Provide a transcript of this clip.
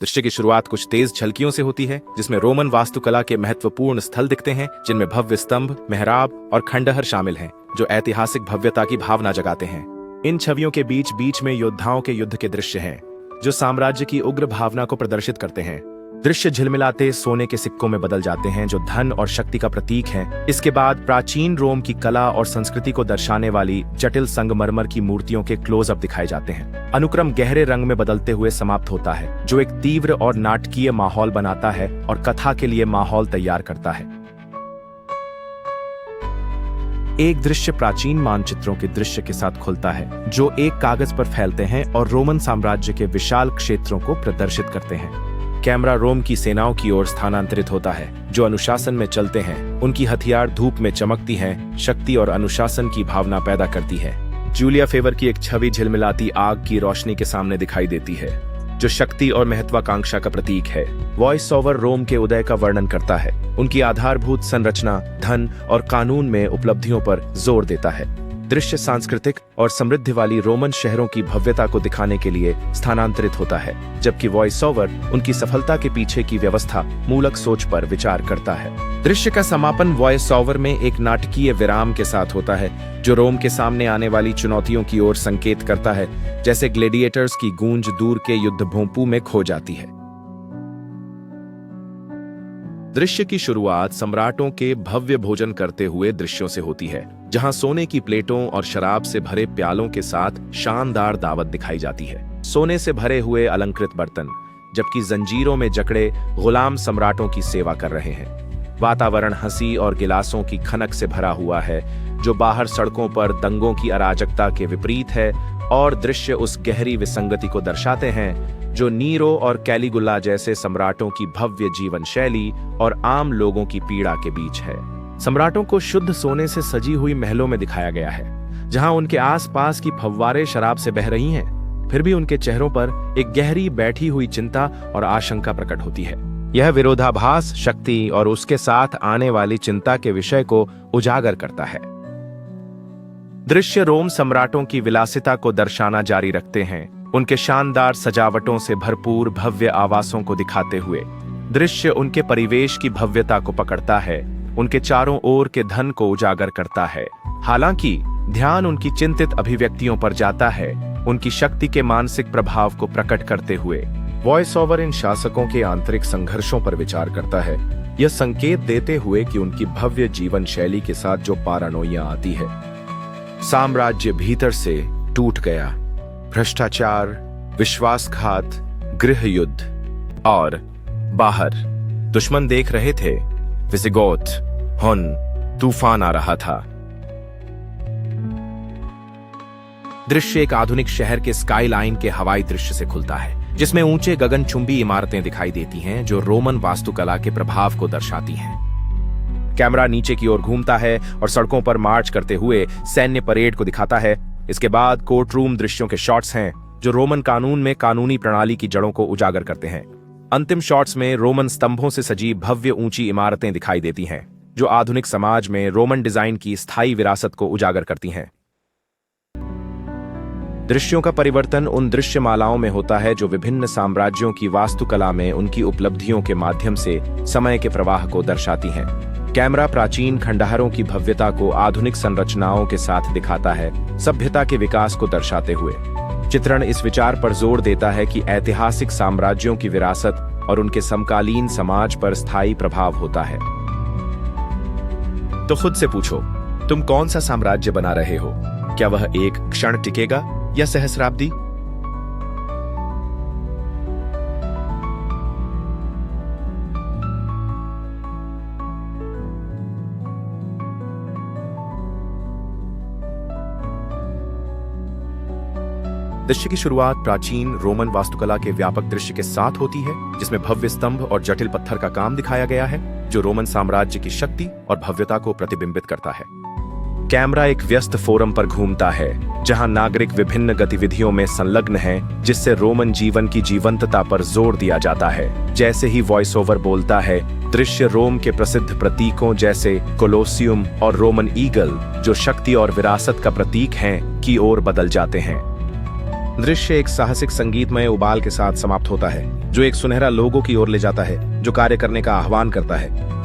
दृश्य की शुरुआत कुछ तेज झलकियों से होती है, जिसमें रोमन वास्तुकला के महत्वपूर्ण स्थल दिखते हैं, जिनमें भव्य स्तंभ, मेहराब और खंडहर शामिल हैं, जो ऐतिहासिक भव्यता की भावना जगाते हैं। इन छवियों के बीच बीच में योद्धाओं के युद्ध के दृश्य हैं, जो साम्राज्य की उग्र भावना को प्रदर्शित करते हैं। दृश्य झिलमिलाते सोने के सिक्कों में बदल जाते हैं, जो धन और शक्ति का प्रतीक है। इसके बाद प्राचीन रोम की कला और संस्कृति को दर्शाने वाली जटिल संगमरमर की मूर्तियों के क्लोजअप दिखाए जाते हैं। अनुक्रम गहरे रंग में बदलते हुए समाप्त होता है, जो एक तीव्र और नाटकीय माहौल बनाता है और कथा के लिए माहौल तैयार करता है। एक दृश्य प्राचीन मानचित्रों के दृश्य के साथ खुलता है, जो एक कागज पर फैलते हैं और रोमन साम्राज्य के विशाल क्षेत्रों को प्रदर्शित करते हैं। कैमरा रोम की सेनाओं की ओर स्थानांतरित होता है, जो अनुशासन में चलते हैं। उनकी हथियार धूप में चमकती हैं, शक्ति और अनुशासन की भावना पैदा करती है। जूलिया फेवर की एक छवि झिलमिलाती आग की रोशनी के सामने दिखाई देती है, जो शक्ति और महत्वाकांक्षा का प्रतीक है। वॉइस ओवर रोम के उदय का वर्णन करता है, उनकी आधारभूत संरचना, धन और कानून में उपलब्धियों पर जोर देता है। दृश्य सांस्कृतिक और समृद्धि वाली रोमन शहरों की भव्यता को दिखाने के लिए स्थानांतरित होता है, जबकि वॉइस ओवर उनकी सफलता के पीछे की व्यवस्था मूलक सोच पर विचार करता है। दृश्य का समापन वॉइस ओवर में एक नाटकीय विराम के साथ होता है, जो रोम के सामने आने वाली चुनौतियों की ओर संकेत करता है, जैसे ग्लेडिएटर्स की गूंज दूर के युद्ध भूमि में खो जाती है। दृश्य की शुरुआत सम्राटों के भव्य भोजन करते हुए दृश्यों से होती है, जहां सोने की प्लेटों और शराब से भरे प्यालों के साथ शानदार दावत दिखाई जाती है। सोने से भरे हुए अलंकृत बर्तन, जबकि जंजीरों में जकड़े गुलाम सम्राटों की सेवा कर रहे हैं। वातावरण हंसी और गिलासों की खनक से भरा हुआ है, जो बाहर सड़कों पर दंगों की अराजकता के विपरीत है, और दृश्य उस गहरी विसंगति को दर्शाते हैं जो नीरो और कैलिगुला जैसे सम्राटों की भव्य जीवन शैली और आम लोगों की पीड़ा के बीच है। सम्राटों को शुद्ध सोने से सजी हुई महलों में दिखाया गया है, जहां उनके आसपास की फव्वारें शराब से बह रही हैं, फिर भी उनके चेहरों पर एक गहरी बैठी हुई चिंता और आशंका प्रकट होती है। यह विरोधाभास शक्ति और उसके साथ आने वाली चिंता के विषय को उजागर करता है। दृश्य रोम सम्राटों की विलासिता को दर्शाना जारी रखते हैं, उनके शानदार सजावटों से भरपूर भव्य आवासों को दिखाते हुए। दृश्य उनके परिवेश की भव्यता को पकड़ता है, उनके चारों ओर के धन को उजागर करता है। हालांकि ध्यान उनकी चिंतित अभिव्यक्तियों पर जाता है, उनकी शक्ति के मानसिक प्रभाव को प्रकट करते हुए। वॉइस ओवर इन शासकों के आंतरिक संघर्षों पर विचार करता है, यह संकेत देते हुए कि उनकी भव्य जीवन शैली के साथ जो पारानोइया आती है। साम्राज्य भीतर से टूट गया, भ्रष्टाचार, विश्वासघात, गृह युद्ध, और बाहर दुश्मन देख रहे थे। विसिगोथ, हुन, तूफान आ रहा था। दृश्य एक आधुनिक शहर के स्काईलाइन के हवाई दृश्य से खुलता है, जिसमें ऊंचे गगनचुंबी इमारतें दिखाई देती हैं, जो रोमन वास्तुकला के प्रभाव को दर्शाती हैं। कैमरा नीचे की ओर घूमता है और सड़कों पर मार्च करते हुए सैन्य परेड को दिखाता है। इसके बाद कोर्ट रूम दृश्यों के शॉट्स हैं, जो रोमन कानून में कानूनी प्रणाली की जड़ों को उजागर करते हैं। अंतिम शॉट्स में रोमन स्तंभों से सजी भव्य ऊंची इमारतें दिखाई देती हैं, जो आधुनिक समाज में रोमन डिजाइन की स्थायी विरासत को उजागर करती हैं। दृश्यों का परिवर्तन उन दृश्यमालाओं में होता है, जो विभिन्न साम्राज्यों की वास्तुकला में उनकी उपलब्धियों के माध्यम से समय के प्रवाह को दर्शाती हैं। कैमरा प्राचीन खंडहरों की भव्यता को आधुनिक संरचनाओं के साथ दिखाता है, सभ्यता के विकास को दर्शाते हुए। चित्रण इस विचार पर जोर देता है कि ऐतिहासिक साम्राज्यों की विरासत और उनके समकालीन समाज पर स्थायी प्रभाव होता है। तो खुद से पूछो, तुम कौन सा साम्राज्य बना रहे हो? क्या वह एक क्षण टिकेगा या सहस्राब्दी? दृश्य की शुरुआत प्राचीन रोमन वास्तुकला के व्यापक दृश्य के साथ होती है, जिसमें भव्य स्तंभ और जटिल पत्थर का काम दिखाया गया है, जो रोमन साम्राज्य की शक्ति और भव्यता को प्रतिबिंबित करता है। कैमरा एक व्यस्त फोरम पर घूमता है, जहां नागरिक विभिन्न गतिविधियों में संलग्न हैं, जिससे रोमन जीवन की जीवंतता पर जोर दिया जाता है। जैसे ही वॉइस ओवर बोलता है, दृश्य रोम के प्रसिद्ध प्रतीकों जैसे कोलोसियम और रोमन ईगल, जो शक्ति और विरासत का प्रतीक हैं, की ओर बदल जाते हैं। दृश्य एक साहसिक संगीतमय उबाल के साथ समाप्त होता है, जो एक सुनहरा लोगो की ओर ले जाता है, जो कार्य करने का आह्वान करता है।